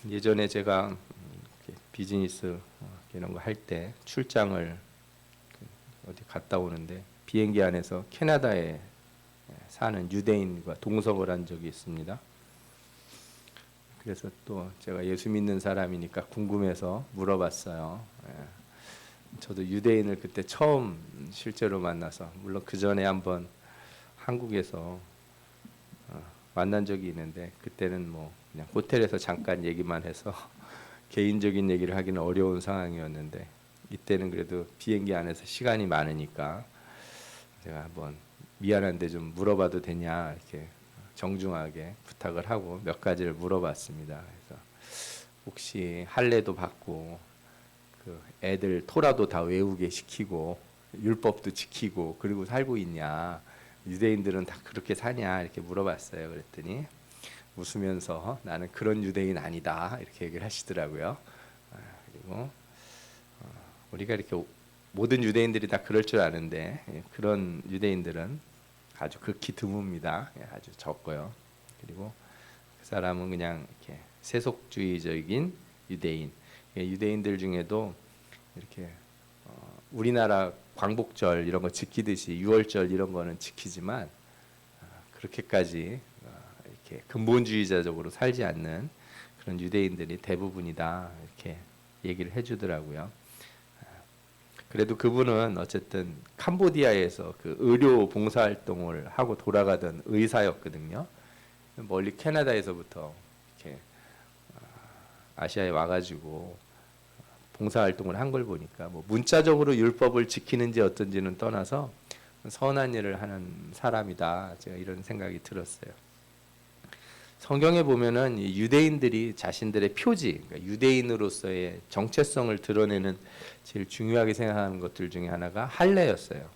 예전에 제가 이렇게 비즈니스 이런 거 할 때 출장을 어디 갔다 오는데 비행기 안에서 캐나다에 사는 유대인과 동석을 한 적이 있습니다. 그래서 또 제가 예수 믿는 사람이니까 궁금해서 물어봤어요. 저도 유대인을 그때 처음 실제로 만나서, 물론 그 전에 한번 한국에서 만난 적이 있는데 그때는 뭐 그냥 호텔에서 잠깐 얘기만 해서 개인적인 얘기를 하기는 어려운 상황이었는데, 이때는 그래도 비행기 안에서 시간이 많으니까 제가 한번 미안한데 좀 물어봐도 되냐 이렇게 정중하게 부탁을 하고 몇 가지를 물어봤습니다. 그래서 혹시 할례도 받고 그 애들 토라도 다 외우게 시키고 율법도 지키고 그리고 살고 있냐, 유대인들은 다 그렇게 사냐 이렇게 물어봤어요. 그랬더니 웃으면서 나는 그런 유대인 아니다 이렇게 얘기를 하시더라고요. 그리고 우리가 이렇게 모든 유대인들이 다 그럴 줄 아는데 그런 유대인들은 아주 극히 드뭅니다. 아주 적고요. 그리고 그 사람은 그냥 이렇게 세속주의적인 유대인. 유대인들 중에도 이렇게 우리나라 광복절 이런 거 지키듯이 유월절 이런 거는 지키지만 그렇게까지 이렇게 근본주의자적으로 살지 않는 그런 유대인들이 대부분이다 이렇게 얘기를 해주더라고요. 그래도 그분은 어쨌든 캄보디아에서 그 의료 봉사활동을 하고 돌아가던 의사였거든요. 멀리 캐나다에서부터 이렇게 아시아에 와가지고 봉사활동을 한 걸 보니까 뭐 문자적으로 율법을 지키는지 어떤지는 떠나서 선한 일을 하는 사람이다, 제가 이런 생각이 들었어요. 성경에 보면은 이 유대인들이 자신들의 표지, 그러니까 유대인으로서의 정체성을 드러내는 제일 중요하게 생각하는 것들 중에 하나가 할례였어요.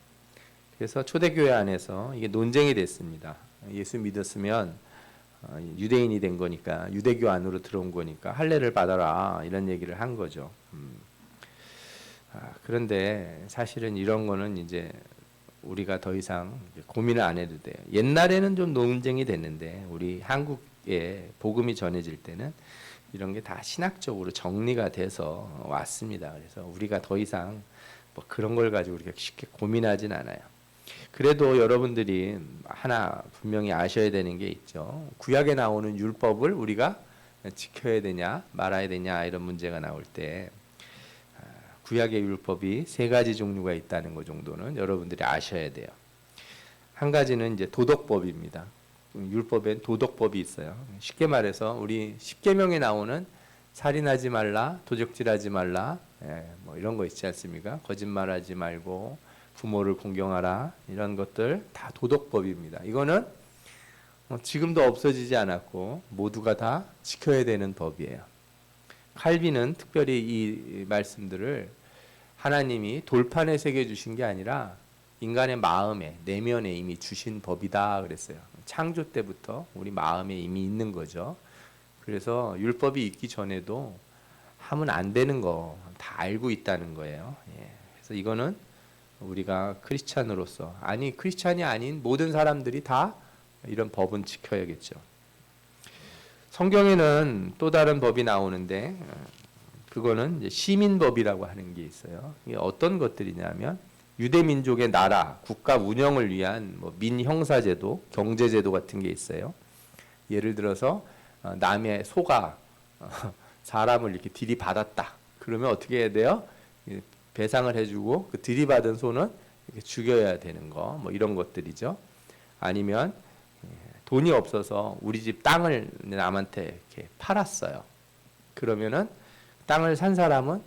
그래서 초대교회 안에서 이게 논쟁이 됐습니다. 예수 믿었으면 유대인이 된 거니까, 유대교 안으로 들어온 거니까 할례를 받아라 이런 얘기를 한 거죠. 그런데 사실은 이런 거는 이제 우리가 더 이상 고민을 안 해도 돼요. 옛날에는 좀 논쟁이 됐는데 우리 한국에 복음이 전해질 때는 이런 게 다 신학적으로 정리가 돼서 왔습니다. 그래서 우리가 더 이상 뭐 그런 걸 가지고 우리가 쉽게 고민하진 않아요. 그래도 여러분들이 하나 분명히 아셔야 되는 게 있죠. 구약에 나오는 율법을 우리가 지켜야 되냐 말아야 되냐 이런 문제가 나올 때 구약의 율법이 세 가지 종류가 있다는 것 정도는 여러분들이 아셔야 돼요. 한 가지는 이제 도덕법입니다. 율법엔 도덕법이 있어요. 쉽게 말해서 우리 십계명에 나오는 살인하지 말라, 도적질하지 말라, 뭐 이런 거 있지 않습니까? 거짓말하지 말고 부모를 공경하라, 이런 것들 다 도덕법입니다. 이거는 지금도 없어지지 않았고 모두가 다 지켜야 되는 법이에요. 칼빈은 특별히 이 말씀들을 하나님이 돌판에 새겨주신 게 아니라 인간의 마음에, 내면에 이미 주신 법이다 그랬어요. 창조 때부터 우리 마음에 이미 있는 거죠. 그래서 율법이 있기 전에도 하면 안 되는 거 다 알고 있다는 거예요. 그래서 이거는 우리가 크리스찬으로서, 아니 크리스찬이 아닌 모든 사람들이 다 이런 법은 지켜야겠죠. 성경에는 또 다른 법이 나오는데 그거는 이제 시민법이라고 하는 게 있어요. 이게 어떤 것들이냐면 유대 민족의 나라, 국가 운영을 위한 뭐 민형사제도, 경제제도 같은 게 있어요. 예를 들어서 남의 소가 사람을 이렇게 들이받았다. 그러면 어떻게 해야 돼요? 배상을 해주고 그 들이받은 소는 이렇게 죽여야 되는 거, 뭐 이런 것들이죠. 아니면 돈이 없어서 우리 집 땅을 남한테 이렇게 팔았어요. 그러면은 땅을 산 사람은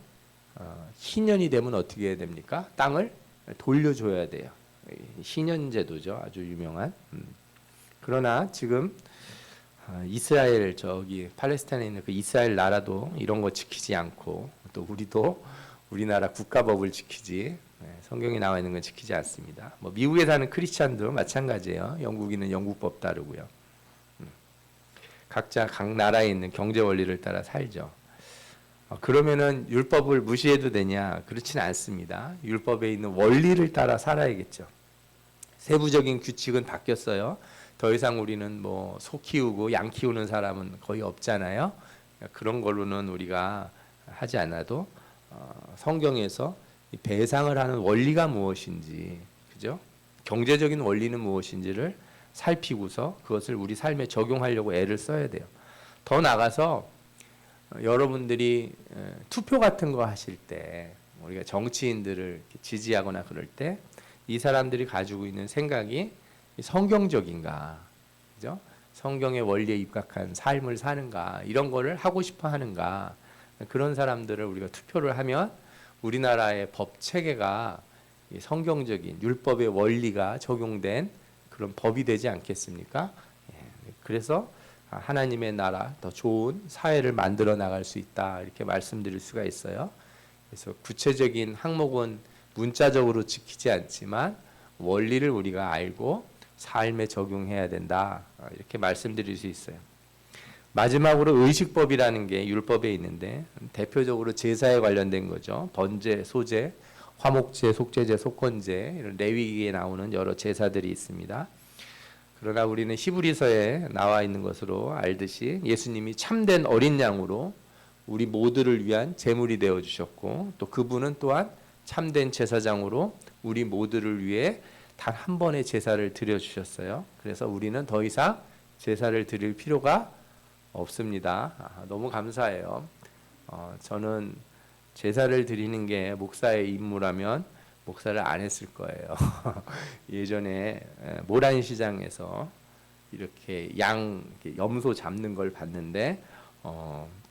희년이 되면 어떻게 해야 됩니까? 땅을 돌려줘야 돼요. 희년제도죠. 아주 유명한. 그러나 지금 이스라엘, 저기 팔레스타인에 있는 그 이스라엘 나라도 이런 거 지키지 않고, 또 우리도 우리나라 국가법을 지키지 성경에 나와 있는 건 지키지 않습니다. 뭐 미국에 사는 크리스찬도 마찬가지예요. 영국인은 영국법 따르고요. 각자 각 나라에 있는 경제 원리를 따라 살죠. 그러면은 율법을 무시해도 되냐? 그렇지는 않습니다. 율법에 있는 원리를 따라 살아야겠죠. 세부적인 규칙은 바뀌었어요. 더 이상 우리는 뭐 소 키우고 양 키우는 사람은 거의 없잖아요. 그런 걸로는 우리가 하지 않아도 성경에서 이 배상을 하는 원리가 무엇인지, 그죠? 경제적인 원리는 무엇인지를 살피고서 그것을 우리 삶에 적용하려고 애를 써야 돼요. 더 나가서 여러분들이 투표 같은 거 하실 때, 우리가 정치인들을 지지하거나 그럴 때 이 사람들이 가지고 있는 생각이 성경적인가, 그죠? 성경의 원리에 입각한 삶을 사는가, 이런 거를 하고 싶어 하는가, 그런 사람들을 우리가 투표를 하면 우리나라의 법 체계가 성경적인 율법의 원리가 적용된 그런 법이 되지 않겠습니까? 그래서 하나님의 나라, 더 좋은 사회를 만들어 나갈 수 있다, 이렇게 말씀드릴 수가 있어요. 그래서 구체적인 항목은 문자적으로 지키지 않지만 원리를 우리가 알고 삶에 적용해야 된다, 이렇게 말씀드릴 수 있어요. 마지막으로 의식법이라는 게 율법에 있는데 대표적으로 제사에 관련된 거죠. 번제, 소제, 화목제, 속죄제, 속건제, 이런 레위기에 나오는 여러 제사들이 있습니다. 그러나 우리는 히브리서에 나와 있는 것으로 알듯이 예수님이 참된 어린 양으로 우리 모두를 위한 제물이 되어 주셨고, 또 그분은 또한 참된 제사장으로 우리 모두를 위해 단 한 번의 제사를 드려 주셨어요. 그래서 우리는 더 이상 제사를 드릴 필요가 없습니다. 너무 감사해요. 저는 제사를 드리는 게 목사의 임무라면 목사를 안 했을 거예요. 예전에 모란시장에서 이렇게 염소 잡는 걸 봤는데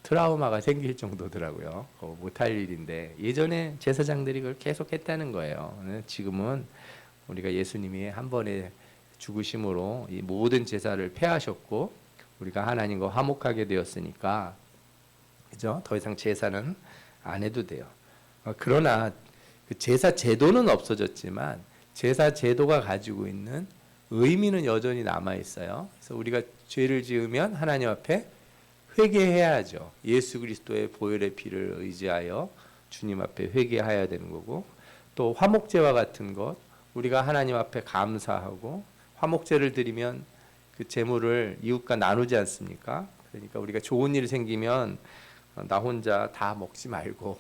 트라우마가 생길 정도더라고요. 못할 일인데 예전에 제사장들이 그걸 계속 했다는 거예요. 지금은 우리가 예수님이 한 번에 죽으심으로 이 모든 제사를 폐하셨고 우리가 하나님과 화목하게 되었으니까, 그죠? 더 이상 제사는 안 해도 돼요. 그러나 그 제사 제도는 없어졌지만 제사 제도가 가지고 있는 의미는 여전히 남아 있어요. 그래서 우리가 죄를 지으면 하나님 앞에 회개해야죠. 예수 그리스도의 보혈의 피를 의지하여 주님 앞에 회개해야 되는 거고, 또 화목제와 같은 것, 우리가 하나님 앞에 감사하고 화목제를 드리면 그 제물을 이웃과 나누지 않습니까? 그러니까 우리가 좋은 일 생기면 나 혼자 다 먹지 말고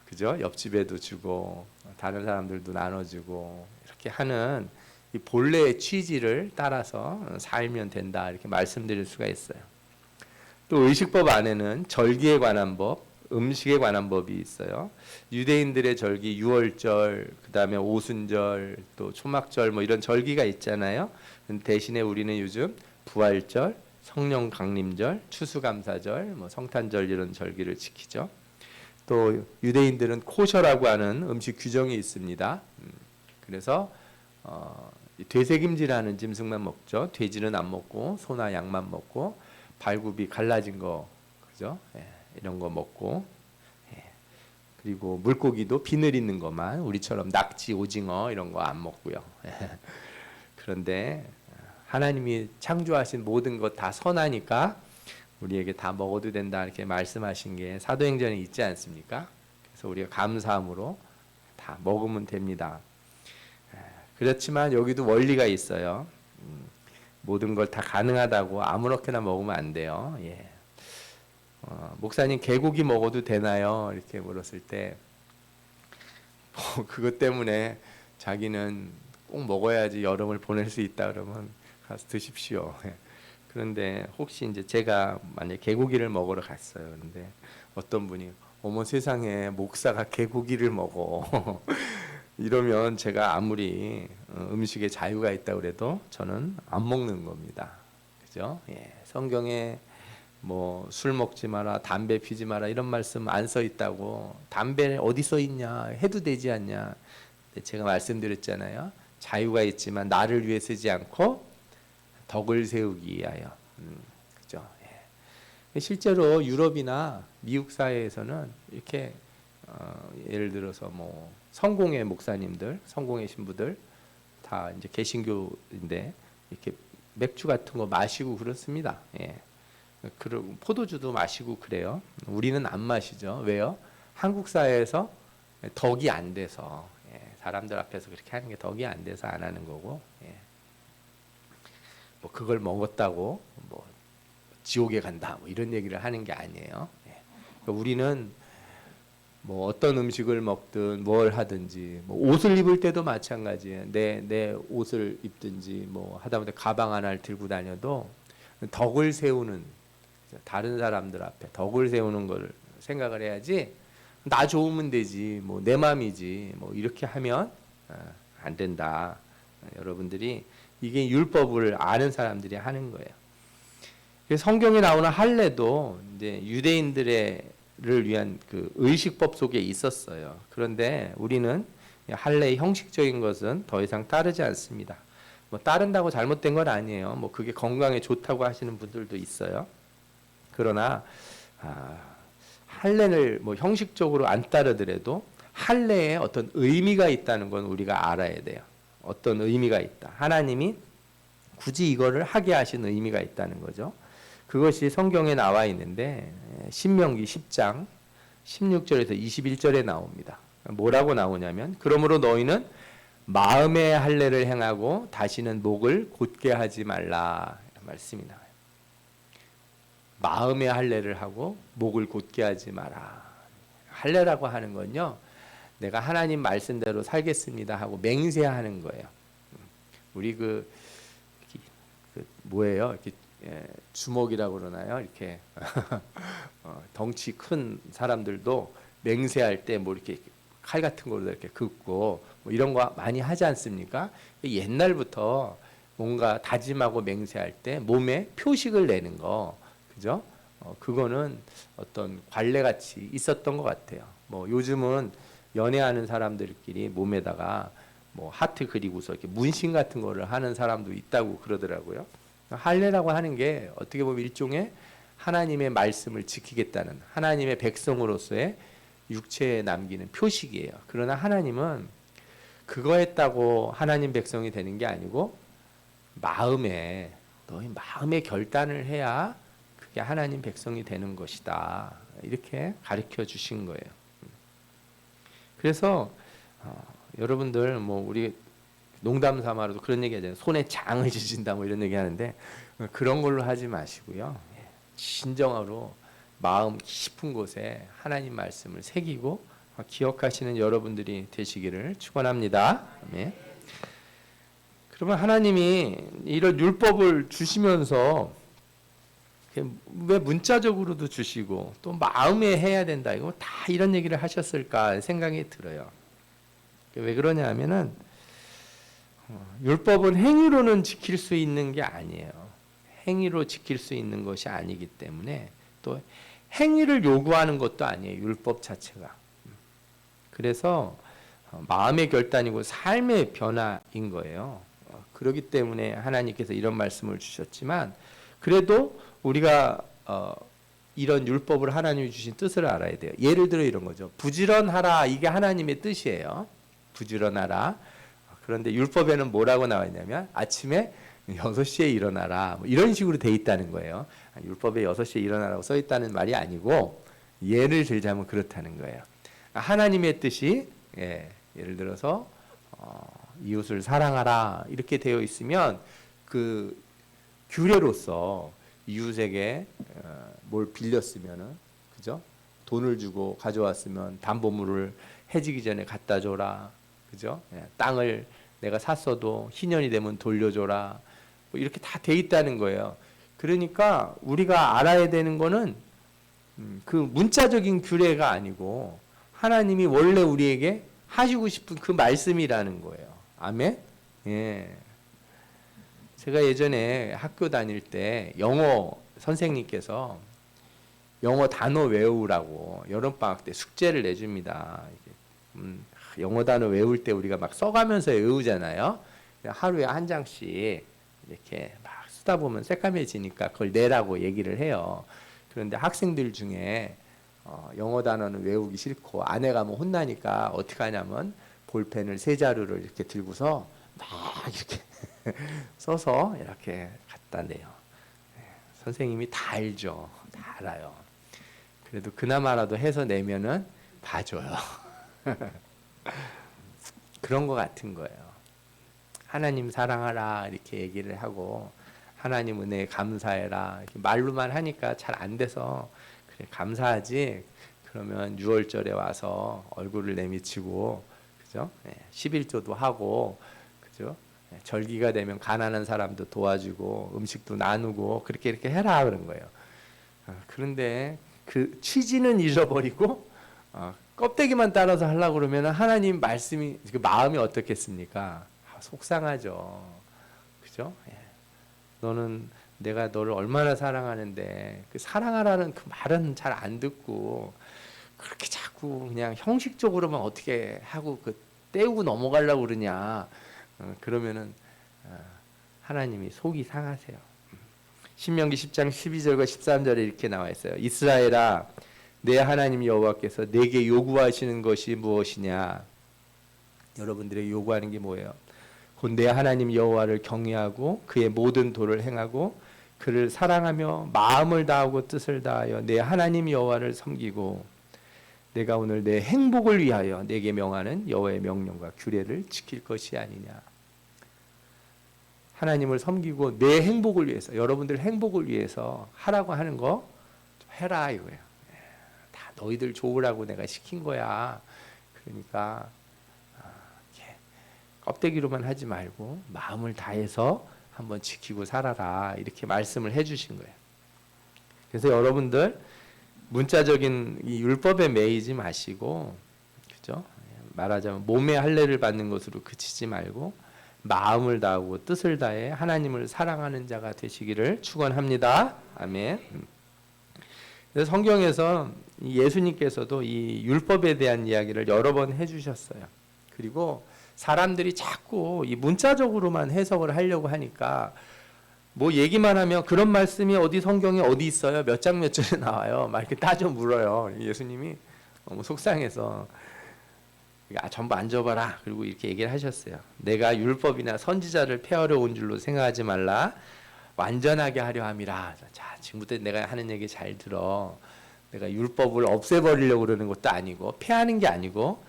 그죠? 옆집에도 주고 다른 사람들도 나눠주고 이렇게 하는 이 본래의 취지를 따라서 살면 된다, 이렇게 말씀드릴 수가 있어요. 또 의식법 안에는 절기에 관한 법, 음식에 관한 법이 있어요. 유대인들의 절기 유월절, 그다음에 오순절, 또 초막절 뭐 이런 절기가 있잖아요. 대신에 우리는 요즘 부활절, 성령 강림절, 추수감사절, 뭐 성탄절 이런 절기를 지키죠. 또 유대인들은 코셔라고 하는 음식 규정이 있습니다. 그래서 되새김질하는 짐승만 먹죠. 돼지는 안 먹고 소나 양만 먹고 발굽이 갈라진 거, 그죠? 이런 거 먹고, 그리고 물고기도 비늘 있는 것만, 우리처럼 낙지, 오징어 이런 거 안 먹고요. 그런데 하나님이 창조하신 모든 것 다 선하니까 우리에게 다 먹어도 된다, 이렇게 말씀하신 게 사도행전에 있지 않습니까? 그래서 우리가 감사함으로 다 먹으면 됩니다. 그렇지만 여기도 원리가 있어요. 모든 걸 다 가능하다고 아무렇게나 먹으면 안 돼요. 목사님 개고기 먹어도 되나요? 이렇게 물었을 때 그것 때문에 자기는 꼭 먹어야지 여름을 보낼 수 있다 그러면 가서 드십시오. 그런데 혹시 이제 제가 만약 개고기를 먹으러 갔어요. 근데 어떤 분이 어머 세상에 목사가 개고기를 먹어 이러면 제가 아무리 음식에 자유가 있다 그래도 저는 안 먹는 겁니다. 그죠? 성경에 뭐 술 먹지 마라, 담배 피지 마라 이런 말씀 안 써 있다고, 담배 어디 써 있냐, 해도 되지 않냐. 제가 말씀드렸잖아요. 자유가 있지만 나를 위해 쓰지 않고 덕을 세우기 위하여. 그죠? 실제로 유럽이나 미국 사회에서는 이렇게 예를 들어서 뭐 성공의 목사님들, 성공의 신부들 다 이제 개신교인데 이렇게 맥주 같은 거 마시고 그렇습니다. 그리고 포도주도 마시고 그래요. 우리는 안 마시죠. 왜요? 한국 사회에서 덕이 안 돼서, 사람들 앞에서 그렇게 하는 게 덕이 안 돼서 안 하는 거고, 뭐 그걸 먹었다고 뭐 지옥에 간다 뭐 이런 얘기를 하는 게 아니에요. 그러니까 우리는 뭐 어떤 음식을 먹든 뭘 하든지 뭐 옷을 입을 때도 마찬가지예요. 내 옷을 입든지 뭐 하다못해 가방 하나를 들고 다녀도 덕을 세우는, 다른 사람들 앞에 덕을 세우는 걸 생각을 해야지, 나 좋으면 되지 뭐 내 맘이지 뭐 이렇게 하면 안 된다. 여러분들이 이게 율법을 아는 사람들이 하는 거예요. 그래서 성경에 나오는 할례도 이제 유대인들을 위한 그 의식법 속에 있었어요. 그런데 우리는 할례의 형식적인 것은 더 이상 따르지 않습니다. 뭐 따른다고 잘못된 건 아니에요. 뭐 그게 건강에 좋다고 하시는 분들도 있어요. 그러나 할례를 뭐 형식적으로 안 따르더라도 할례에 어떤 의미가 있다는 건 우리가 알아야 돼요. 어떤 의미가 있다. 하나님이 굳이 이거를 하게 하신 의미가 있다는 거죠. 그것이 성경에 나와 있는데 신명기 10장 16절에서 21절에 나옵니다. 뭐라고 나오냐면, 그러므로 너희는 마음의 할례를 행하고 다시는 목을 곧게 하지 말라, 이런 말씀이 나와요. 마음의 할례를 하고 목을 곧게 하지 마라. 할례라고 하는 건요, 내가 하나님 말씀대로 살겠습니다 하고 맹세하는 거예요. 우리 그 뭐예요? 이렇게 주먹이라고 그러나요? 이렇게 덩치 큰 사람들도 맹세할 때 뭐 이렇게 칼 같은 걸로 이렇게 긋고 뭐 이런 거 많이 하지 않습니까? 옛날부터 뭔가 다짐하고 맹세할 때 몸에 표식을 내는 거, 그죠? 그거는 어떤 관례 같이 있었던 것 같아요. 뭐 요즘은 연애하는 사람들끼리 몸에다가 뭐 하트 그리고서 이렇게 문신 같은 거를 하는 사람도 있다고 그러더라고요. 할례라고 하는 게 어떻게 보면 일종의 하나님의 말씀을 지키겠다는, 하나님의 백성으로서의 육체에 남기는 표식이에요. 그러나 하나님은 그거 했다고 하나님 백성이 되는 게 아니고, 너희 마음에 결단을 해야 그게 하나님 백성이 되는 것이다, 이렇게 가르쳐 주신 거예요. 그래서 여러분들 뭐 우리 농담 삼아도 그런 얘기 하잖아요. 손에 장을 지진다 뭐 이런 얘기 하는데, 그런 걸로 하지 마시고요. 진정으로 마음 깊은 곳에 하나님 말씀을 새기고 기억하시는 여러분들이 되시기를 축원합니다. 아멘. 그러면 하나님이 이런 율법을 주시면서 왜 문자적으로도 주시고 또 마음에 해야 된다, 이거 다 이런 얘기를 하셨을까 생각이 들어요. 왜 그러냐 하면은 율법은 행위로는 지킬 수 있는 게 아니에요. 행위로 지킬 수 있는 것이 아니기 때문에, 또 행위를 요구하는 것도 아니에요, 율법 자체가. 그래서 마음의 결단이고 삶의 변화인 거예요. 그렇기 때문에 하나님께서 이런 말씀을 주셨지만, 그래도 우리가 이런 율법을 하나님이 주신 뜻을 알아야 돼요. 예를 들어 이런 거죠. 부지런하라, 이게 하나님의 뜻이에요. 부지런하라. 그런데 율법에는 뭐라고 나와 있냐면 아침에 6시에 일어나라, 뭐 이런 식으로 돼 있다는 거예요. 율법에 6시에 일어나라고 써 있다는 말이 아니고, 예를 들자면 그렇다는 거예요. 하나님의 뜻이 예를 들어서 이웃을 사랑하라 이렇게 되어 있으면, 그 규례로서 이웃에게 뭘 빌렸으면은, 그죠? 돈을 주고 가져왔으면 담보물을 해지기 전에 갖다 줘라, 그죠? 땅을 내가 샀어도 희년이 되면 돌려줘라, 뭐 이렇게 다 돼 있다는 거예요. 그러니까 우리가 알아야 되는 거는 그 문자적인 규례가 아니고 하나님이 원래 우리에게 하시고 싶은 그 말씀이라는 거예요. 아멘? 예. 제가 예전에 학교 다닐 때 영어 선생님께서 영어 단어 외우라고 여름방학 때 숙제를 내줍니다. 영어 단어 외울 때 우리가 막 써가면서 외우잖아요. 하루에 한 장씩 이렇게 막 쓰다 보면 새까매지니까 그걸 내라고 얘기를 해요. 그런데 학생들 중에 영어 단어는 외우기 싫고 아내가 뭐 혼나니까 어떻게 하냐면 볼펜을 세 자루를 이렇게 들고서 막 이렇게 써서 이렇게 갖다 내요. 선생님이 다 알죠. 다 알아요. 그래도 그나마라도 해서 내면은 봐줘요. 그런 것 같은 거예요. 하나님 사랑하라 이렇게 얘기를 하고 하나님 은혜에 감사해라. 이렇게 말로만 하니까 잘 안 돼서 그래 감사하지. 그러면 6월절에 와서 얼굴을 내미치고 그죠? 11조도 하고 그죠? 절기가 되면 가난한 사람도 도와주고 음식도 나누고 그렇게 이렇게 해라 그런 거예요. 그런데 그 취지는 잃어버리고 껍데기만 따라서 하려고 그러면 하나님 말씀이 그 마음이 어떻겠습니까? 속상하죠. 그죠? 너는 내가 너를 얼마나 사랑하는데 그 사랑하라는 그 말은 잘 안 듣고 그렇게 자꾸 그냥 형식적으로만 어떻게 하고 그 때우고 넘어가려고 그러냐. 그러면은 하나님이 속이 상하세요. 신명기 10장 12절과 13절에 이렇게 나와 있어요. 이스라엘아 내 하나님 여호와께서 내게 요구하시는 것이 무엇이냐. 여러분들에게 요구하는 게 뭐예요? 곧 내 하나님 여호와를 경외하고 그의 모든 도를 행하고 그를 사랑하며 마음을 다하고 뜻을 다하여 내 하나님 여호와를 섬기고 내가 오늘 내 행복을 위하여 내게 명하는 여호와의 명령과 규례를 지킬 것이 아니냐. 하나님을 섬기고 내 행복을 위해서 여러분들 행복을 위해서 하라고 하는 거 해라 이거예요. 다 너희들 좋으라고 내가 시킨 거야. 그러니까 껍데기로만 하지 말고 마음을 다해서 한번 지키고 살아라 이렇게 말씀을 해주신 거예요. 그래서 여러분들 문자적인 이 율법에 매이지 마시고 그죠? 말하자면 몸의 할례를 받는 것으로 그치지 말고 마음을 다하고 뜻을 다해 하나님을 사랑하는 자가 되시기를 축원합니다. 아멘. 그래서 성경에서 예수님께서도 이 율법에 대한 이야기를 여러 번 해주셨어요. 그리고 사람들이 자꾸 이 문자적으로만 해석을 하려고 하니까 뭐 얘기만 하면 그런 말씀이 어디 성경에 어디 있어요? 몇 장 몇 절에 나와요? 막 이렇게 따져 물어요. 예수님이 너무 속상해서 전부 앉아봐라. 그리고 이렇게 얘기를 하셨어요. 내가 율법이나 선지자를 폐하려 온 줄로 생각하지 말라. 완전하게 하려 함이라. 자, 지금부터 내가 하는 얘기 잘 들어. 내가 율법을 없애버리려고 그러는 것도 아니고 폐하는 게 아니고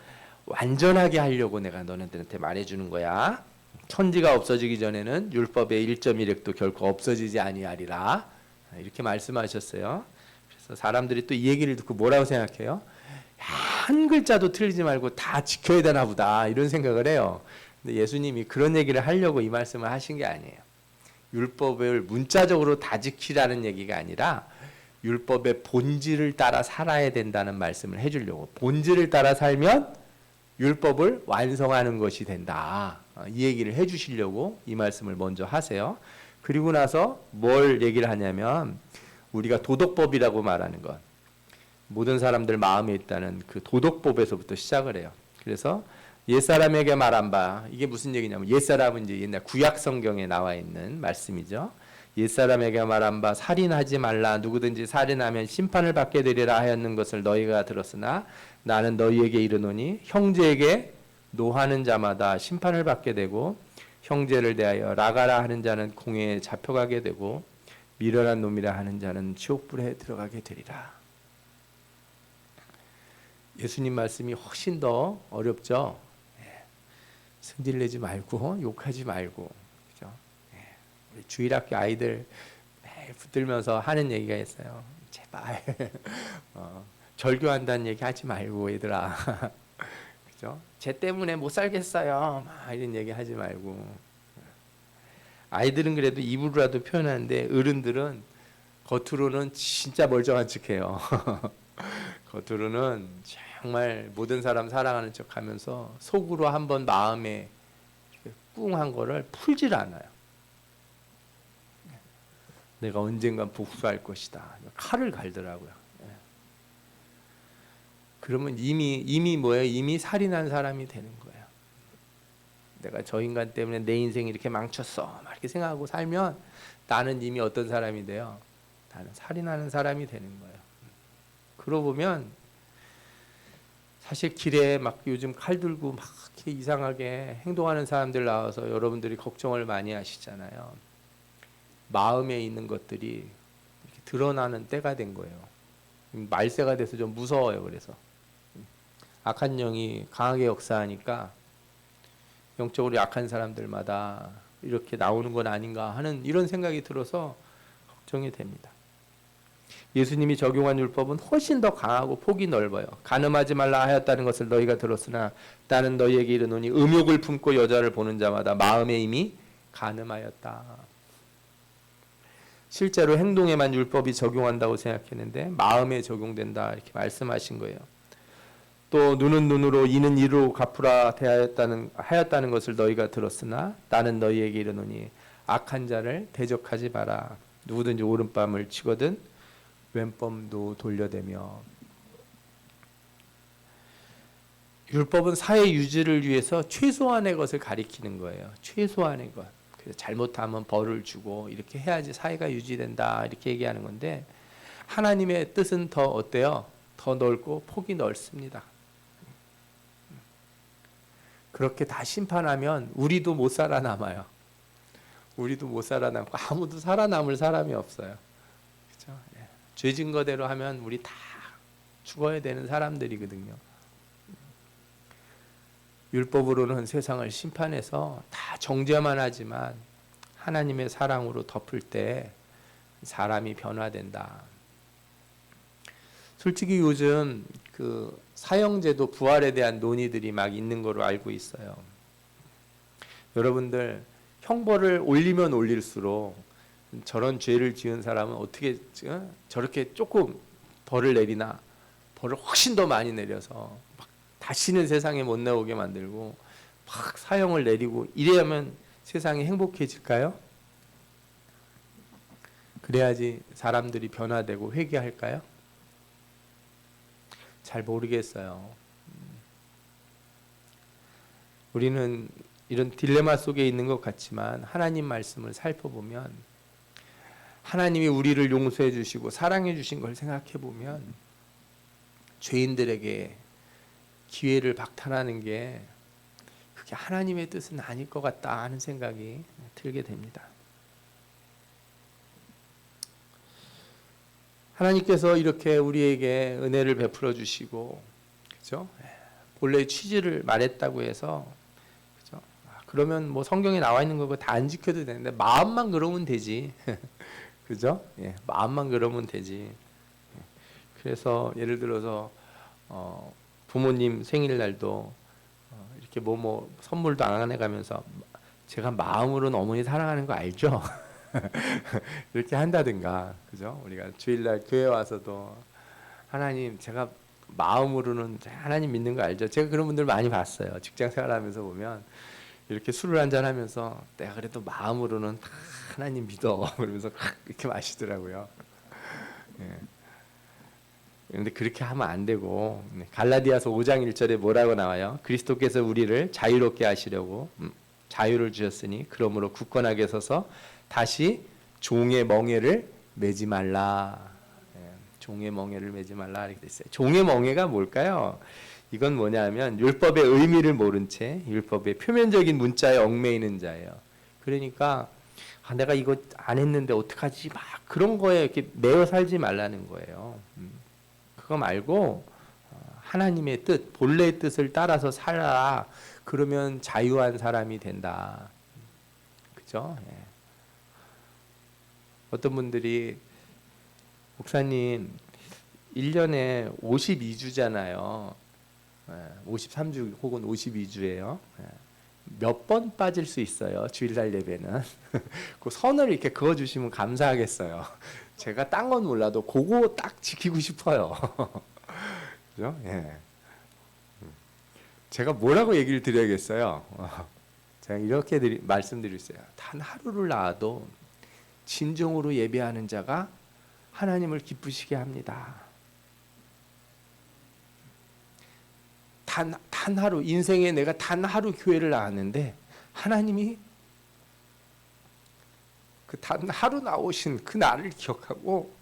완전하게 하려고 내가 너네들한테 말해주는 거야. 천지가 없어지기 전에는 율법의 1.1획도 결코 없어지지 아니하리라. 이렇게 말씀하셨어요. 그래서 사람들이 또 이 얘기를 듣고 뭐라고 생각해요? 한 글자도 틀리지 말고 다 지켜야 되나 보다 이런 생각을 해요. 근데 예수님이 그런 얘기를 하려고 이 말씀을 하신 게 아니에요. 율법을 문자적으로 다 지키라는 얘기가 아니라 율법의 본질을 따라 살아야 된다는 말씀을 해주려고. 본질을 따라 살면 율법을 완성하는 것이 된다. 이 얘기를 해주시려고 이 말씀을 먼저 하세요. 그리고 나서 뭘 얘기를 하냐면 우리가 도덕법이라고 말하는 것. 모든 사람들 마음에 있다는 그 도덕법에서부터 시작을 해요. 그래서 옛사람에게 말한 바 이게 무슨 얘기냐면 옛사람은 이제 옛날 구약 성경에 나와 있는 말씀이죠. 옛사람에게 말한 바 살인하지 말라 누구든지 살인하면 심판을 받게 되리라 하였는 것을 너희가 들었으나 나는 너희에게 이르노니 형제에게 노하는 자마다 심판을 받게 되고 형제를 대하여 라가라 하는 자는 공회에 잡혀가게 되고 미련한 놈이라 하는 자는 지옥불에 들어가게 되리라. 예수님 말씀이 훨씬 더 어렵죠. 승질내지 말고 욕하지 말고 그죠? 우리 주일학교 아이들 매일 붙들면서 하는 얘기가 있어요. 제발 절교한다는 얘기 하지 말고 얘들아. 그죠? 쟤 때문에 못 살겠어요. 막 이런 얘기 하지 말고. 아이들은 그래도 입으로라도 표현하는데 어른들은 겉으로는 진짜 멀쩡한 척해요. 겉으로는 정말 모든 사람 사랑하는 척하면서 속으로 한번 마음에 꿍한 거를 풀질 않아요. 내가 언젠간 복수할 것이다. 칼을 갈더라고요. 그러면 이미 뭐예요? 이미 살인한 사람이 되는 거예요. 내가 저 인간 때문에 내 인생이 이렇게 망쳤어. 막 이렇게 생각하고 살면 나는 이미 어떤 사람이 돼요? 나는 살인하는 사람이 되는 거예요. 그러고 보면 사실 길에 막 요즘 칼 들고 막 이렇게 이상하게 행동하는 사람들 나와서 여러분들이 걱정을 많이 하시잖아요. 마음에 있는 것들이 이렇게 드러나는 때가 된 거예요. 말세가 돼서 좀 무서워요. 그래서 악한 영이 강하게 역사하니까 영적으로 약한 사람들마다 이렇게 나오는 건 아닌가 하는 이런 생각이 들어서 걱정이 됩니다. 예수님이 적용한 율법은 훨씬 더 강하고 폭이 넓어요. 간음하지 말라 하였다는 것을 너희가 들었으나 나는 너희에게 이르노니 음욕을 품고 여자를 보는 자마다 마음에 이미 간음하였다. 실제로 행동에만 율법이 적용한다고 생각했는데 마음에 적용된다 이렇게 말씀하신 거예요. 또 눈은 눈으로 이는 이로 갚으라 하였다는 것을 너희가 들었으나 나는 너희에게 이르노니 악한 자를 대적하지 마라. 누구든지 오른뺨을 치거든 왼뺨도 돌려대며. 율법은 사회 유지를 위해서 최소한의 것을 가리키는 거예요. 최소한의 것. 그래서 잘못하면 벌을 주고 이렇게 해야지 사회가 유지된다 이렇게 얘기하는 건데 하나님의 뜻은 더 어때요? 더 넓고 폭이 넓습니다. 그렇게 다 심판하면 우리도 못 살아남아요. 우리도 못 살아남고 아무도 살아남을 사람이 없어요. 그렇죠? 예. 죄 증거대로 하면 우리 다 죽어야 되는 사람들이거든요. 율법으로는 세상을 심판해서 다 정죄만 하지만 하나님의 사랑으로 덮을 때 사람이 변화된다. 솔직히 요즘 그 사형제도 부활에 대한 논의들이 막 있는 거로 알고 있어요. 여러분들 형벌을 올리면 올릴수록 저런 죄를 지은 사람은 어떻게 저렇게 조금 벌을 내리나 벌을 훨씬 더 많이 내려서 막 다시는 세상에 못 나오게 만들고 막 사형을 내리고 이래야만 세상이 행복해질까요? 그래야지 사람들이 변화되고 회개할까요? 잘 모르겠어요. 우리는 이런 딜레마 속에 있는 것 같지만 하나님 말씀을 살펴보면 하나님이 우리를 용서해 주시고 사랑해 주신 걸 생각해 보면 죄인들에게 기회를 박탈하는 게 그게 하나님의 뜻은 아닐 것 같다 하는 생각이 들게 됩니다. 하나님께서 이렇게 우리에게 은혜를 베풀어 주시고, 그죠? 본래의 취지를 말했다고 해서, 그죠? 그러면 뭐 성경에 나와 있는 거 다 안 지켜도 되는데 마음만 그러면 되지, 그죠? 예, 마음만 그러면 되지. 그래서 예를 들어서 부모님 생일날도 이렇게 뭐 선물도 안 해가면서 제가 마음으로는 어머니 사랑하는 거 알죠? 이렇게 한다든가, 그죠? 우리가 주일날 교회 와서도 하나님 제가 마음으로는 하나님 믿는 거 알죠? 제가 그런 분들 많이 봤어요. 직장 생활하면서 보면 이렇게 술을 한잔 하면서 내가 그래도 마음으로는 하나님 믿어 그러면서 이렇게 마시더라고요. 예. 그런데 그렇게 하면 안 되고 갈라디아서 5장 1절에 뭐라고 나와요? 그리스도께서 우리를 자유롭게 하시려고 자유를 주셨으니 그러므로 굳건하게 서서 다시 종의 멍에를 매지 말라. 종의 멍에를 매지 말라 이렇게 됐어요. 종의 멍에가 뭘까요? 이건 뭐냐면 율법의 의미를 모른 채 율법의 표면적인 문자에 얽매이는 자예요. 그러니까 내가 이거 안 했는데 어떡하지? 막 그런 거에 이렇게 매여 살지 말라는 거예요. 그거 말고 하나님의 뜻, 본래의 뜻을 따라서 살아. 그러면 자유한 사람이 된다. 그죠? 예. 어떤 분들이 목사님 1년에 52주잖아요. 53주 혹은 52주예요. 몇 번 빠질 수 있어요. 주일날 예배는. 그 선을 이렇게 그어주시면 감사하겠어요. 제가 딴 건 몰라도 그거 딱 지키고 싶어요. 그죠? 예. 제가 뭐라고 얘기를 드려야겠어요. 제가 이렇게 말씀드렸어요. 단 하루를 나와도 진정으로 예배하는 자가 하나님을 기쁘시게 합니다. 단 하루, 인생에 내가 단 하루 교회를 나왔는데 하나님이 그 단 하루 나오신 그 날을 기억하고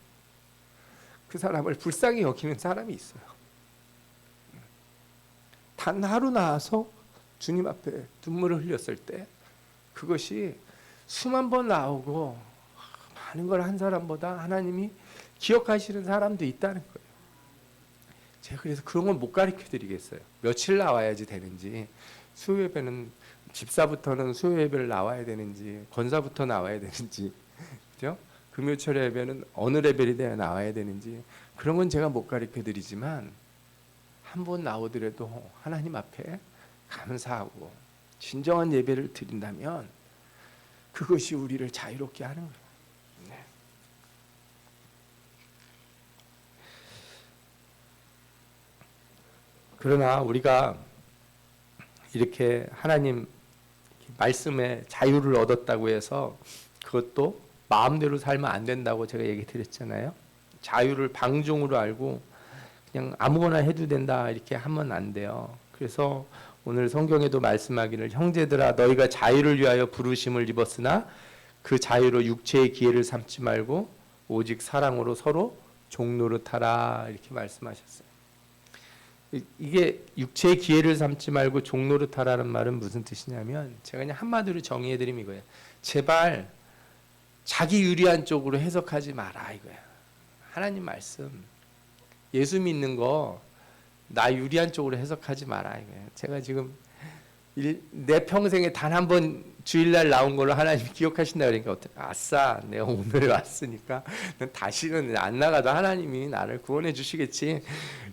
그 사람을 불쌍히 여기는 사람이 있어요. 단 하루 나와서 주님 앞에 눈물을 흘렸을 때 그것이 수만 번 나오고 많은 걸 한 사람보다 하나님이 기억하시는 사람도 있다는 거예요. 제가 그래서 그런 건 못 가르쳐 드리겠어요. 며칠 나와야지 되는지. 수요예배는 집사부터는 수요 예배를 나와야 되는지, 권사부터 나와야 되는지, 그죠? 금요철 예배는 어느 레벨이 돼야 나와야 되는지, 그런 건 제가 못 가르쳐 드리지만 한 번 나오더라도 하나님 앞에 감사하고 진정한 예배를 드린다면 그것이 우리를 자유롭게 하는 거예요. 네. 그러나 우리가 이렇게 하나님 말씀에 자유를 얻었다고 해서 그것도 마음대로 살면 안 된다고 제가 얘기 드렸잖아요. 자유를 방종으로 알고 그냥 아무거나 해도 된다 이렇게 하면 안 돼요. 그래서 오늘 성경에도 말씀하기를 형제들아 너희가 자유를 위하여 부르심을 입었으나 그 자유로 육체의 기회를 삼지 말고 오직 사랑으로 서로 종노릇하라 이렇게 말씀하셨어요. 이게 육체의 기회를 삼지 말고 종노릇하라는 말은 무슨 뜻이냐면 제가 그냥 한마디로 정의해드리면 이거예요. 제발 자기 유리한 쪽으로 해석하지 마라 이거야. 하나님 말씀 예수 믿는 거 나 유리한 쪽으로 해석하지 마라 이거예요. 제가 지금 내 평생에 단 한 번 주일날 나온 걸로 하나님 기억하신다 그러니까 아싸 내가 오늘 왔으니까 다시는 안 나가도 하나님이 나를 구원해 주시겠지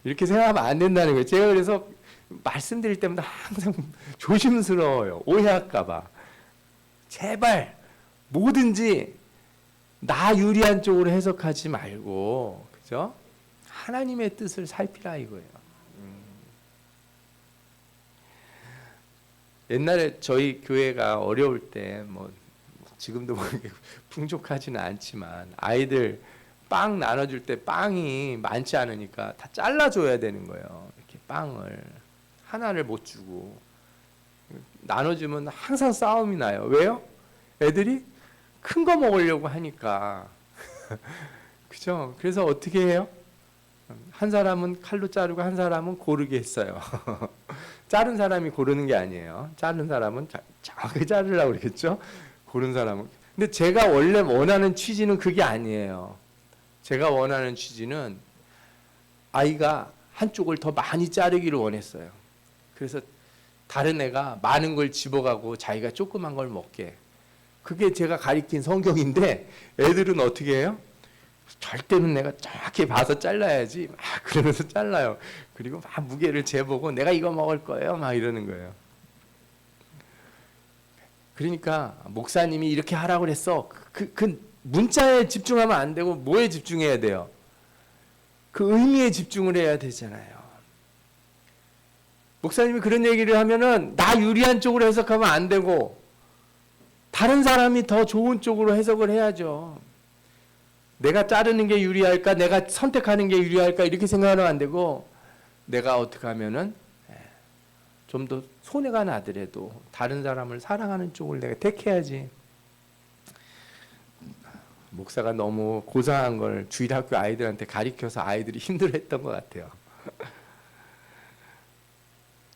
이렇게 생각하면 안 된다는 거예요. 제가 그래서 말씀드릴 때마다 항상 조심스러워요. 오해할까 봐. 제발 뭐든지 나 유리한 쪽으로 해석하지 말고 그죠? 하나님의 뜻을 살피라 이거예요. 옛날에 저희 교회가 어려울 때 뭐 지금도 뭐 풍족하지는 않지만 아이들 빵 나눠줄 때 빵이 많지 않으니까 다 잘라줘야 되는 거예요. 이렇게 빵을 하나를 못 주고 나눠주면 항상 싸움이 나요. 왜요? 애들이 큰 거 먹으려고 하니까 그죠? 그래서 어떻게 해요? 한 사람은 칼로 자르고 한 사람은 고르게 했어요. 자른 사람이 고르는 게 아니에요. 자른 사람은 정확하게 자르려고 그러겠죠. 고른 사람은. 근데 제가 원래 원하는 취지는 그게 아니에요. 제가 원하는 취지는 아이가 한쪽을 더 많이 자르기를 원했어요. 그래서 다른 애가 많은 걸 집어가고 자기가 조그만 걸 먹게. 그게 제가 가리킨 성경인데 애들은 어떻게 해요? 절대는 내가 정확히 봐서 잘라야지 막 그러면서 잘라요. 그리고 막 무게를 재보고 내가 이거 먹을 거예요 막 이러는 거예요. 그러니까 목사님이 이렇게 하라고 그랬어. 그 문자에 집중하면 안 되고 뭐에 집중해야 돼요? 그 의미에 집중을 해야 되잖아요. 목사님이 그런 얘기를 하면은 나 유리한 쪽으로 해석하면 안 되고 다른 사람이 더 좋은 쪽으로 해석을 해야죠. 내가 자르는 게 유리할까 내가 선택하는 게 유리할까 이렇게 생각하면 안 되고 내가 어떻게 하면은 좀 더 손해가 나더라도 다른 사람을 사랑하는 쪽을 내가 택해야지. 목사가 너무 고상한 걸 주일학교 아이들한테 가르쳐서 아이들이 힘들어했던 것 같아요.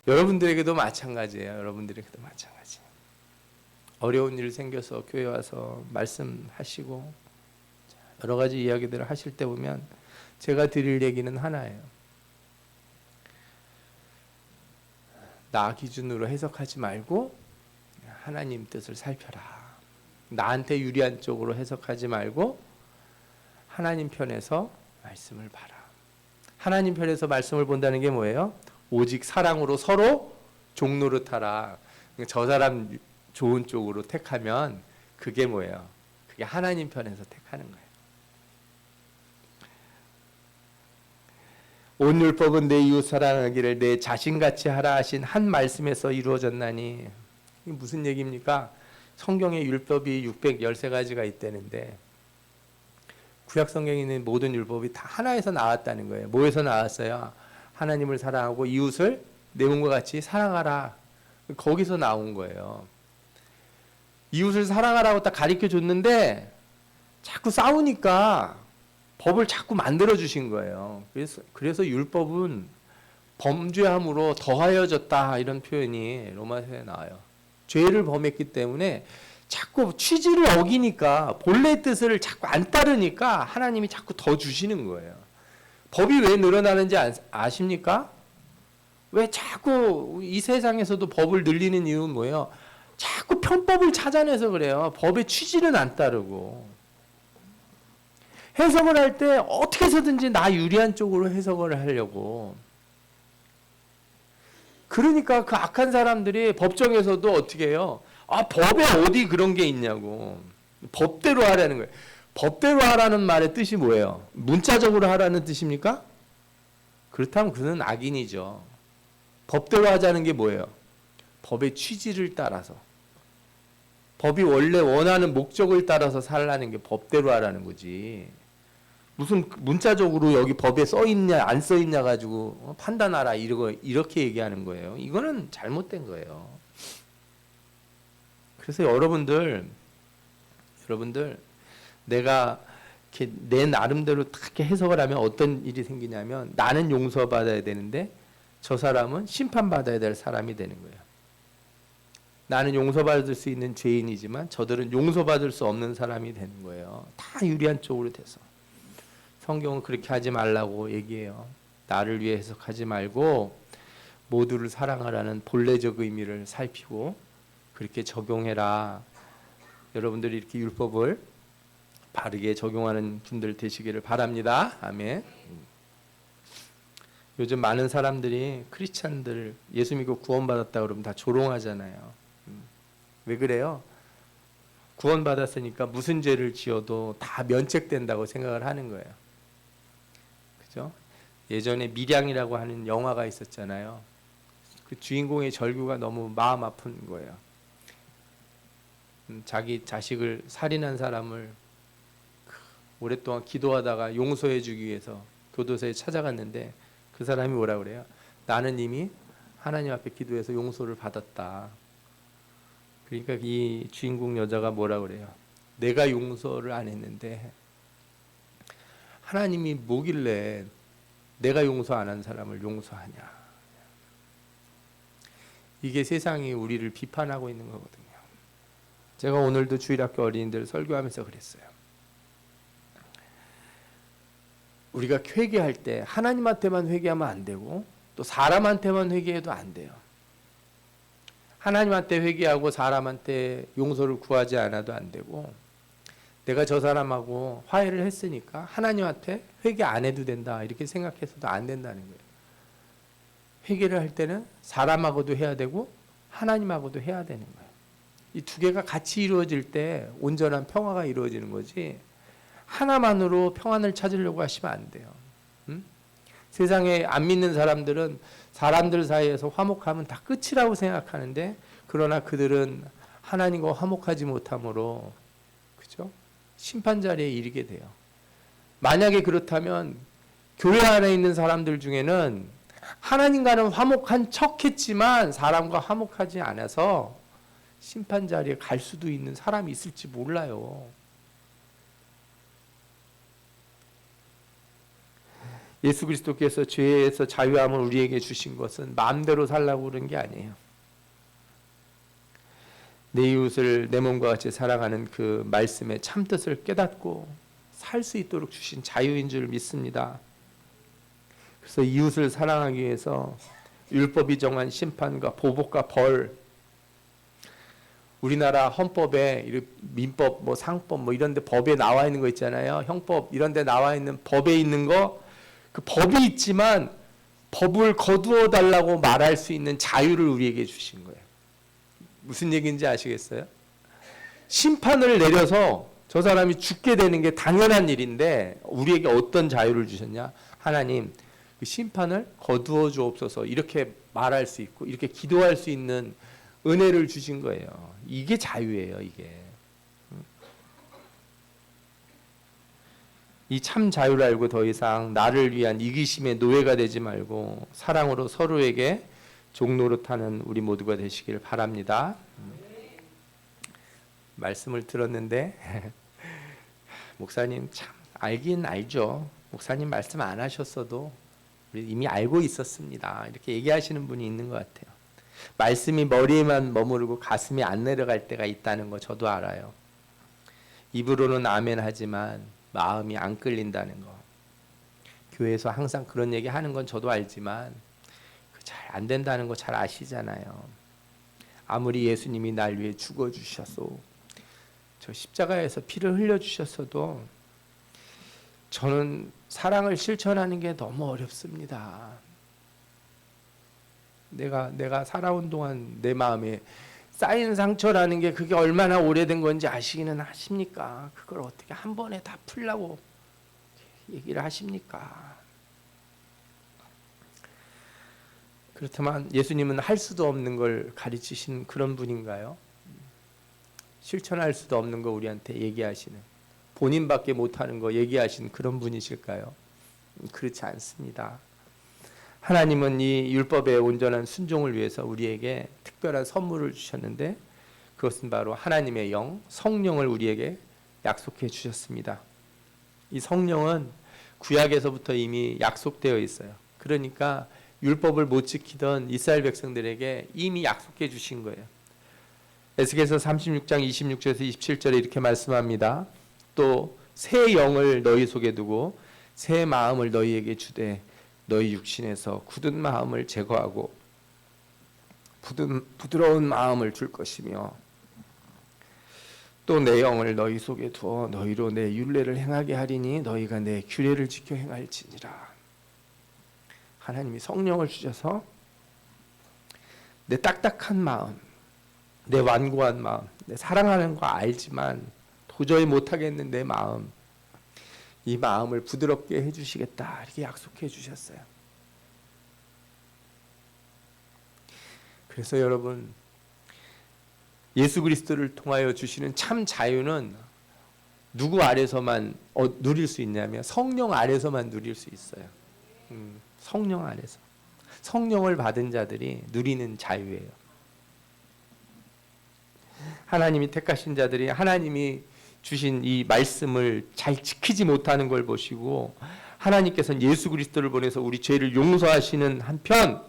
여러분들에게도 마찬가지예요. 여러분들에게도 마찬가지. 어려운 일 생겨서 교회 와서 말씀하시고 여러 가지 이야기들을 하실 때 보면 제가 드릴 얘기는 하나예요. 나 기준으로 해석하지 말고 하나님 뜻을 살펴라. 나한테 유리한 쪽으로 해석하지 말고 하나님 편에서 말씀을 봐라. 하나님 편에서 말씀을 본다는 게 뭐예요? 오직 사랑으로 서로 종노릇하라. 저 사람 좋은 쪽으로 택하면 그게 뭐예요? 그게 하나님 편에서 택하는 거예요. 온 율법은 내 이웃 사랑하기를 내 자신같이 하라 하신 한 말씀에서 이루어졌나니. 이게 무슨 얘기입니까? 성경에 율법이 613가지가 있다는데 구약 성경에 있는 모든 율법이 다 하나에서 나왔다는 거예요. 뭐에서 나왔어요? 하나님을 사랑하고 이웃을 내 몸과 같이 사랑하라. 거기서 나온 거예요. 이웃을 사랑하라고 딱 가르쳐 줬는데 자꾸 싸우니까 법을 자꾸 만들어 주신 거예요. 그래서 율법은 범죄함으로 더하여졌다 이런 표현이 로마서에 나와요. 죄를 범했기 때문에 자꾸 취지를 어기니까 본래 뜻을 자꾸 안 따르니까 하나님이 자꾸 더 주시는 거예요. 법이 왜 늘어나는지 아십니까? 왜 자꾸 이 세상에서도 법을 늘리는 이유는 뭐예요? 자꾸 편법을 찾아내서 그래요. 법의 취지는 안 따르고. 해석을 할 때 어떻게 해서든지 나 유리한 쪽으로 해석을 하려고. 그러니까 그 악한 사람들이 법정에서도 어떻게 해요? 아, 법에 어디 그런 게 있냐고. 법대로 하라는 거예요. 법대로 하라는 말의 뜻이 뭐예요? 문자적으로 하라는 뜻입니까? 그렇다면 그는 악인이죠. 법대로 하자는 게 뭐예요? 법의 취지를 따라서. 법이 원래 원하는 목적을 따라서 살라는 게 법대로 하라는 거지. 무슨 문자적으로 여기 법에 써 있냐 안 써 있냐 가지고 판단하라 이렇게 얘기하는 거예요. 이거는 잘못된 거예요. 그래서 여러분들 내가 이렇게 내 나름대로 딱 이렇게 해석을 하면 어떤 일이 생기냐면 나는 용서받아야 되는데 저 사람은 심판받아야 될 사람이 되는 거예요. 나는 용서받을 수 있는 죄인이지만 저들은 용서받을 수 없는 사람이 되는 거예요. 다 유리한 쪽으로 돼서. 성경은 그렇게 하지 말라고 얘기해요. 나를 위해 해석하지 말고 모두를 사랑하라는 본래적 의미를 살피고 그렇게 적용해라. 여러분들이 이렇게 율법을 바르게 적용하는 분들 되시기를 바랍니다. 아멘. 요즘 많은 사람들이 크리스찬들 예수 믿고 구원받았다 그러면 다 조롱하잖아요. 왜 그래요? 구원받았으니까 무슨 죄를 지어도 다 면책된다고 생각을 하는 거예요. 그죠? 예전에 밀양이라고 하는 영화가 있었잖아요. 그 주인공의 절규가 너무 마음 아픈 거예요. 자기 자식을 살인한 사람을 오랫동안 기도하다가 용서해 주기 위해서 교도소에 찾아갔는데 그 사람이 뭐라 그래요? 나는 이미 하나님 앞에 기도해서 용서를 받았다. 그러니까 이 주인공 여자가 뭐라 그래요? 내가 용서를 안 했는데 하나님이 뭐길래 내가 용서 안 한 사람을 용서하냐. 이게 세상이 우리를 비판하고 있는 거거든요. 제가 오늘도 주일학교 어린이들 설교하면서 그랬어요. 우리가 회개할 때 하나님한테만 회개하면 안 되고 또 사람한테만 회개해도 안 돼요. 하나님한테 회개하고 사람한테 용서를 구하지 않아도 안 되고 내가 저 사람하고 화해를 했으니까 하나님한테 회개 안 해도 된다 이렇게 생각해서도 안 된다는 거예요. 회개를 할 때는 사람하고도 해야 되고 하나님하고도 해야 되는 거예요. 이 두 개가 같이 이루어질 때 온전한 평화가 이루어지는 거지 하나만으로 평안을 찾으려고 하시면 안 돼요. 세상에 안 믿는 사람들은 사람들 사이에서 화목하면 다 끝이라고 생각하는데 그러나 그들은 하나님과 화목하지 못함으로 그죠? 심판 자리에 이르게 돼요. 만약에 그렇다면 교회 안에 있는 사람들 중에는 하나님과는 화목한 척했지만 사람과 화목하지 않아서 심판 자리에 갈 수도 있는 사람이 있을지 몰라요. 예수 그리스도께서 죄에서 자유함을 우리에게 주신 것은 마음대로 살라고 그런 게 아니에요. 내 이웃을 내 몸과 같이 사랑하는 그 말씀의 참뜻을 깨닫고 살 수 있도록 주신 자유인 줄 믿습니다. 그래서 이웃을 사랑하기 위해서 율법이 정한 심판과 보복과 벌, 우리나라 헌법에 민법, 뭐 상법, 뭐 이런데 법에 나와 있는 거 있잖아요. 형법 이런데 나와 있는 법에 있는 거, 그 법이 있지만 법을 거두어 달라고 말할 수 있는 자유를 우리에게 주신 거예요. 무슨 얘기인지 아시겠어요? 심판을 내려서 저 사람이 죽게 되는 게 당연한 일인데 우리에게 어떤 자유를 주셨냐? 하나님, 그 심판을 거두어 주옵소서 이렇게 말할 수 있고 이렇게 기도할 수 있는 은혜를 주신 거예요. 이게 자유예요, 이게. 이 참 자유를 알고 더 이상 나를 위한 이기심의 노예가 되지 말고 사랑으로 서로에게 종노릇하는 우리 모두가 되시길 바랍니다. 말씀을 들었는데 목사님 참 알긴 알죠. 목사님 말씀 안 하셨어도 우리 이미 알고 있었습니다. 이렇게 얘기하시는 분이 있는 것 같아요. 말씀이 머리에만 머무르고 가슴이 안 내려갈 때가 있다는 거 저도 알아요. 입으로는 아멘 하지만 마음이 안 끌린다는 거. 교회에서 항상 그런 얘기 하는 건 저도 알지만 잘 안 된다는 거 잘 아시잖아요. 아무리 예수님이 날 위해 죽어주셔서 저 십자가에서 피를 흘려주셨어도 저는 사랑을 실천하는 게 너무 어렵습니다. 내가 살아온 동안 내 마음에 쌓인 상처라는 게 그게 얼마나 오래된 건지 아시기는 하십니까? 그걸 어떻게 한 번에 다 풀라고 얘기를 하십니까? 그렇다면 예수님은 할 수도 없는 걸 가르치신 그런 분인가요? 실천할 수도 없는 거 우리한테 얘기하시는, 본인밖에 못하는 거 얘기하시는 그런 분이실까요? 그렇지 않습니다. 하나님은 이 율법의 온전한 순종을 위해서 우리에게 특별한 선물을 주셨는데 그것은 바로 하나님의 영, 성령을 우리에게 약속해 주셨습니다. 이 성령은 구약에서부터 이미 약속되어 있어요. 그러니까 율법을 못 지키던 이스라엘 백성들에게 이미 약속해 주신 거예요. 에스겔서 36장 26절에서 27절에 이렇게 말씀합니다. 또 새 영을 너희 속에 두고 새 마음을 너희에게 주되 너희 육신에서 굳은 마음을 제거하고 부드러운 마음을 줄 것이며 또 내 영을 너희 속에 두어 너희로 내 율례를 행하게 하리니 너희가 내 규례를 지켜 행할지니라. 하나님이 성령을 주셔서 내 딱딱한 마음, 내 완고한 마음, 내 사랑하는 거 알지만 도저히 못하겠는 내 마음, 이 마음을 부드럽게 해주시겠다 이렇게 약속해 주셨어요. 그래서 여러분, 예수 그리스도를 통하여 주시는 참 자유는 누구 아래서만 누릴 수 있냐면 성령 아래서만 누릴 수 있어요. 성령 안에서. 성령을 받은 자들이 누리는 자유예요. 하나님이 택하신 자들이 하나님이 주신 이 말씀을 잘 지키지 못하는 걸 보시고 하나님께서는 예수 그리스도를 보내서 우리 죄를 용서하시는 한편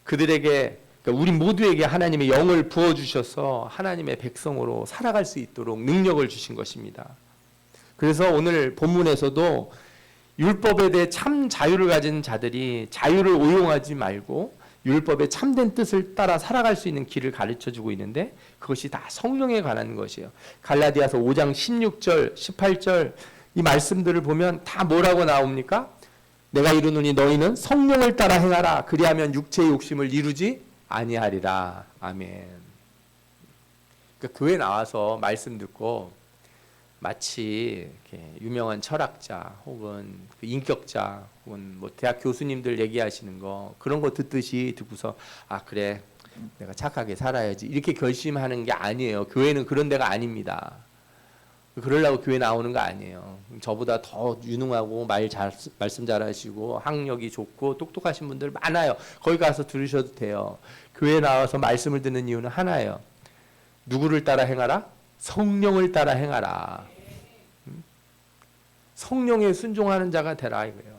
그들에게, 그러니까 우리 모두에게 하나님의 영을 부어주셔서 하나님의 백성으로 살아갈 수 있도록 능력을 주신 것입니다. 그래서 오늘 본문에서도 율법에 대해 참 자유를 가진 자들이 자유를 오용하지 말고 율법의 참된 뜻을 따라 살아갈 수 있는 길을 가르쳐주고 있는데 그것이 다 성령에 관한 것이에요. 갈라디아서 5장 16절 18절 이 말씀들을 보면 다 뭐라고 나옵니까? 내가 이르노니 너희는 성령을 따라 행하라. 그리하면 육체의 욕심을 이루지 아니하리라. 아멘. 그러니까 교회 나와서 말씀 듣고 마치 이렇게 유명한 철학자 혹은 인격자 혹은 뭐 대학 교수님들 얘기하시는 거 그런 거 듣듯이 듣고서 아 그래 내가 착하게 살아야지 이렇게 결심하는 게 아니에요. 교회는 그런 데가 아닙니다. 그러려고 교회 나오는 거 아니에요. 저보다 더 유능하고 말씀 잘하시고 학력이 좋고 똑똑하신 분들 많아요. 거기 가서 들으셔도 돼요. 교회 나와서 말씀을 듣는 이유는 하나예요. 누구를 따라 행하라? 성령을 따라 행하라. 성령에 순종하는 자가 되라 이거예요.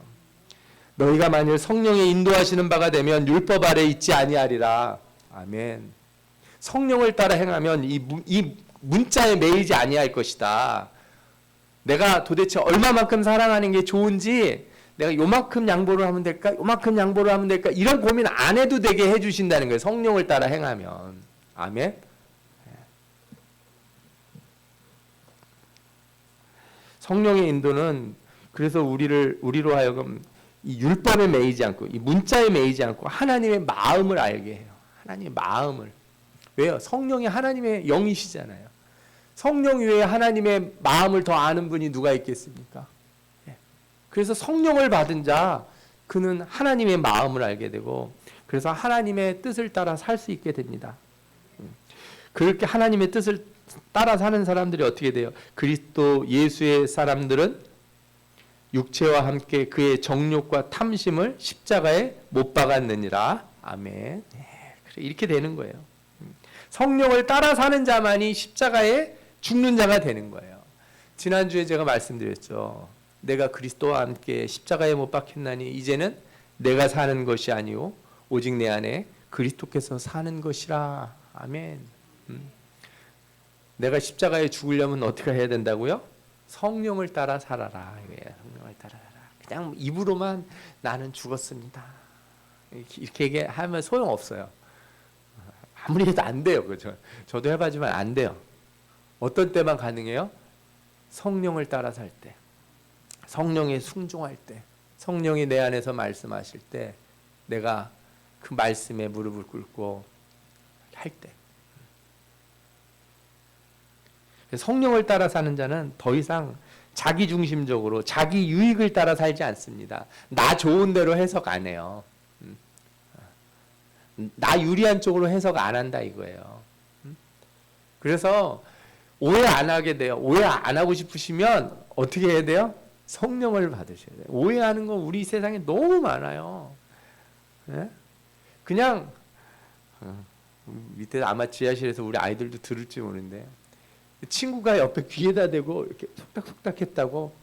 너희가 만일 성령의 인도하시는 바가 되면 율법 아래 있지 아니하리라. 아멘. 성령을 따라 행하면 이 문자에 매이지 아니할 것이다. 내가 도대체 얼마만큼 사랑하는 게 좋은지 내가 요만큼 양보를 하면 될까? 요만큼 양보를 하면 될까? 이런 고민 안 해도 되게 해주신다는 거예요. 성령을 따라 행하면. 아멘. 성령의 인도는 그래서 우리로 하여금 이 율법에 매이지 않고 이 문자에 매이지 않고 하나님의 마음을 알게 해요. 하나님의 마음을. 왜요? 성령이 하나님의 영이시잖아요. 성령 외에 하나님의 마음을 더 아는 분이 누가 있겠습니까? 그래서 성령을 받은 자 그는 하나님의 마음을 알게 되고 그래서 하나님의 뜻을 따라 살 수 있게 됩니다. 그렇게 하나님의 뜻을 따라 사는 사람들이 어떻게 돼요? 그리스도 예수의 사람들은 육체와 함께 그의 정욕과 탐심을 십자가에 못 박았느니라. 아멘. 이렇게 되는 거예요. 성령을 따라 사는 자만이 십자가에 죽는 자가 되는 거예요. 지난주에 제가 말씀드렸죠. 내가 그리스도와 함께 십자가에 못 박혔나니 이제는 내가 사는 것이 아니요 오직 내 안에 그리스도께서 사는 것이라. 아멘. 내가 십자가에 죽으려면 어떻게 해야 된다고요? 성령을 따라 살아라. 성령을 따라 살아라. 그냥 입으로만 나는 죽었습니다. 이렇게 얘기하면 소용없어요. 아무리 해도 안 돼요. 그죠? 저도 해봤지만 안 돼요. 어떤 때만 가능해요? 성령을 따라 살 때, 성령에 순종할 때, 성령이 내 안에서 말씀하실 때, 내가 그 말씀에 무릎을 꿇고 할 때. 성령을 따라 사는 자는 더 이상 자기중심적으로 자기 유익을 따라 살지 않습니다. 나 좋은 대로 해석 안 해요. 나 유리한 쪽으로 해석 안 한다 이거예요. 그래서 오해 안 하게 돼요. 오해 안 하고 싶으시면 어떻게 해야 돼요? 성령을 받으셔야 돼요. 오해하는 건 우리 세상에 너무 많아요. 그냥 밑에 아마 지하실에서 우리 아이들도 들을지 모르는데 친구가 옆에 귀에다 대고 이렇게 속닥속닥 했다고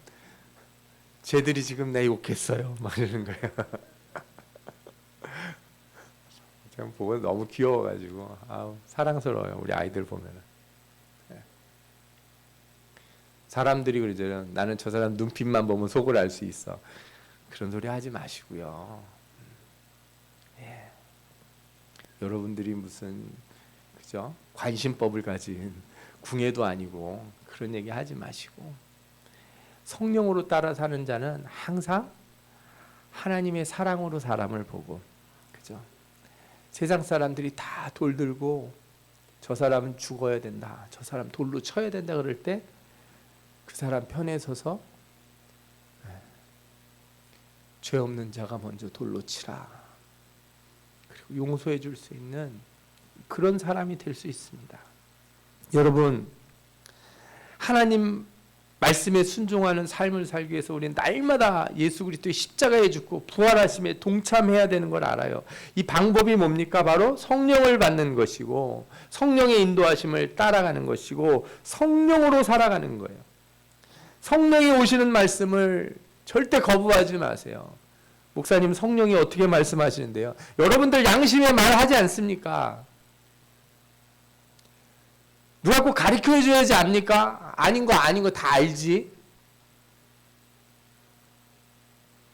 쟤들이 지금 내 욕했어요 막 이러는 거예요. 제가 보고 너무 귀여워가지고 아우 사랑스러워요. 우리 아이들 보면은. 사람들이 그러잖아요. 나는 저 사람 눈빛만 보면 속을 알 수 있어. 그런 소리 하지 마시고요. 예. 여러분들이 무슨 그죠? 관심법을 가진 궁예도 아니고 그런 얘기 하지 마시고 성령으로 따라 사는 자는 항상 하나님의 사랑으로 사람을 보고 그죠? 세상 사람들이 다 돌 들고 저 사람은 죽어야 된다. 저 사람 돌로 쳐야 된다 그럴 때 그 사람 편에 서서 죄 없는 자가 먼저 돌로 치라. 그리고 용서해 줄 수 있는 그런 사람이 될 수 있습니다. 여러분, 하나님 말씀에 순종하는 삶을 살기 위해서 우리는 날마다 예수 그리스도의 십자가에 죽고 부활하심에 동참해야 되는 걸 알아요. 이 방법이 뭡니까? 바로 성령을 받는 것이고 성령의 인도하심을 따라가는 것이고 성령으로 살아가는 거예요. 성령이 오시는 말씀을 절대 거부하지 마세요. 목사님 성령이 어떻게 말씀하시는데요? 여러분들 양심에 말하지 않습니까? 누가 꼭 가르쳐 줘야지 압니까? 아닌 거 다 알지?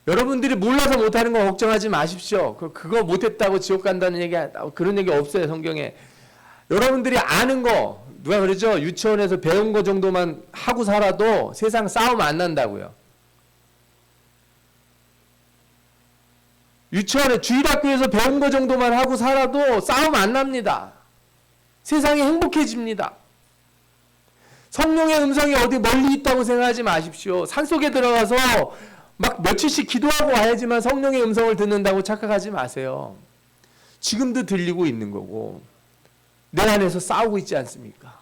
여러분들이 몰라서 못하는 거 걱정하지 마십시오. 그거 못했다고 지옥 간다는 얘기, 그런 얘기 없어요, 성경에. 여러분들이 아는 거, 누가 그러죠? 유치원에서 배운 거 정도만 하고 살아도 세상 싸움 안 난다고요. 유치원에 주일학교에서 배운 거 정도만 하고 살아도 싸움 안 납니다. 세상이 행복해집니다. 성령의 음성이 어디 멀리 있다고 생각하지 마십시오. 산속에 들어가서 막 며칠씩 기도하고 와야지만 성령의 음성을 듣는다고 착각하지 마세요. 지금도 들리고 있는 거고 내 안에서 싸우고 있지 않습니까?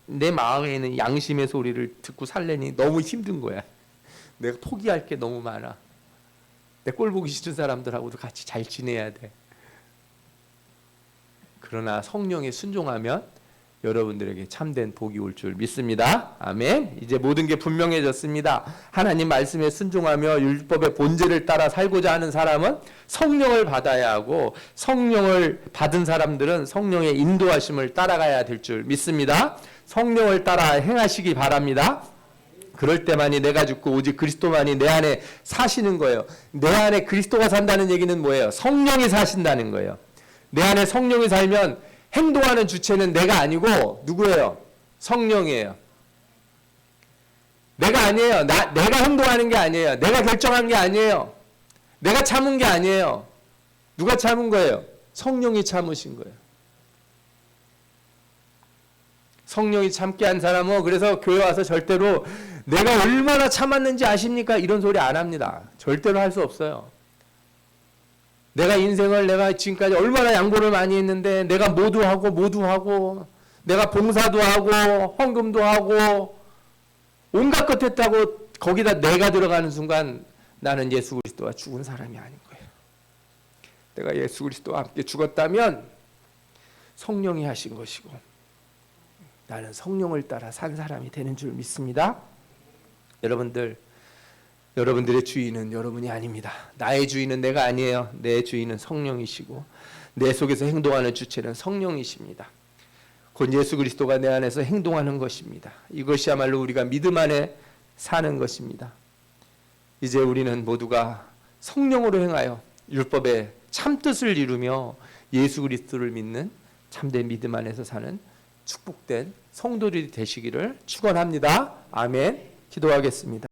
내 마음에 있는 양심의 소리를 듣고 살려니 너무 힘든 거야. 내가 포기할 게 너무 많아. 내 꼴 보기 싫은 사람들하고도 같이 잘 지내야 돼. 그러나 성령에 순종하면 여러분들에게 참된 복이 올 줄 믿습니다. 아멘. 이제 모든 게 분명해졌습니다. 하나님 말씀에 순종하며 율법의 본질을 따라 살고자 하는 사람은 성령을 받아야 하고 성령을 받은 사람들은 성령의 인도하심을 따라가야 될 줄 믿습니다. 성령을 따라 행하시기 바랍니다. 그럴 때만이 내가 죽고 오직 그리스도만이 내 안에 사시는 거예요. 내 안에 그리스도가 산다는 얘기는 뭐예요? 성령이 사신다는 거예요. 내 안에 성령이 살면 행동하는 주체는 내가 아니고 누구예요? 성령이에요. 내가 아니에요. 내가 행동하는 게 아니에요. 내가 결정한 게 아니에요. 내가 참은 게 아니에요. 누가 참은 거예요? 성령이 참으신 거예요. 성령이 참게 한 사람은 그래서 교회 와서 절대로 내가 얼마나 참았는지 아십니까? 이런 소리 안 합니다. 절대로 할 수 없어요. 내가 지금까지 얼마나 양보를 많이 했는데 내가 모두 하고 내가 봉사도 하고 헌금도 하고 온갖 것 했다고 거기다 내가 들어가는 순간 나는 예수 그리스도와 죽은 사람이 아닌 거예요. 내가 예수 그리스도와 함께 죽었다면 성령이 하신 것이고 나는 성령을 따라 산 사람이 되는 줄 믿습니다. 여러분들의 주인은 여러분이 아닙니다. 나의 주인은 내가 아니에요. 내 주인은 성령이시고 내 속에서 행동하는 주체는 성령이십니다. 곧 예수 그리스도가 내 안에서 행동하는 것입니다. 이것이야말로 우리가 믿음 안에 사는 것입니다. 이제 우리는 모두가 성령으로 행하여 율법의 참뜻을 이루며 예수 그리스도를 믿는 참된 믿음 안에서 사는 축복된 성도들이 되시기를 축원합니다. 아멘. 기도하겠습니다.